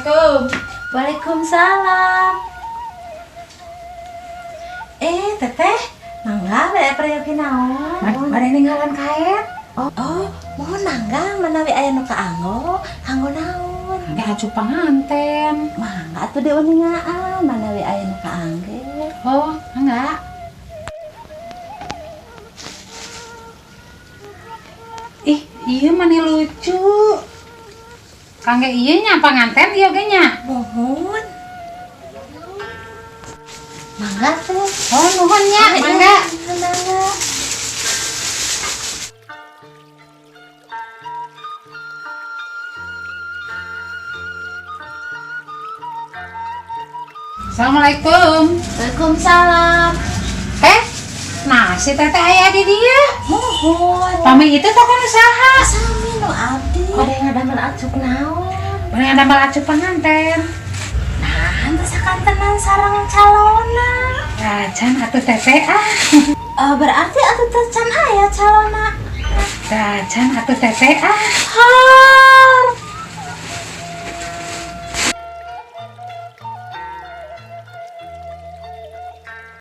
Assalamualaikum. Waalaikumsalam. Teteh, mangga bae peryogi naon? Mari ninggalan kaet. Oh, mohon mangga menawi aya nu kaanggo, kanggo naon? Ada acu panganten. Mangga atuh diuningaan menawi aya nu kaangge. Oh, enggak. Ih, iya mani lucu. Kangge iya nya panganten ieu ge nya. Mohon. Mangga teh. Oh, nuhun nya, mangga. Mangga. Assalamualaikum. Waalaikumsalam. Nah si teteh aya di dia. Mohon. Pami itu toko usaha. Sami nu abdi. Bade ngadamel acuk naon? Bade ngadamel acuk panganten. Nah, henteu sakantenan sareng calona. Rajan atuh teteh Berarti atuh teh can aya calona. Rajan atuh teteh Ha.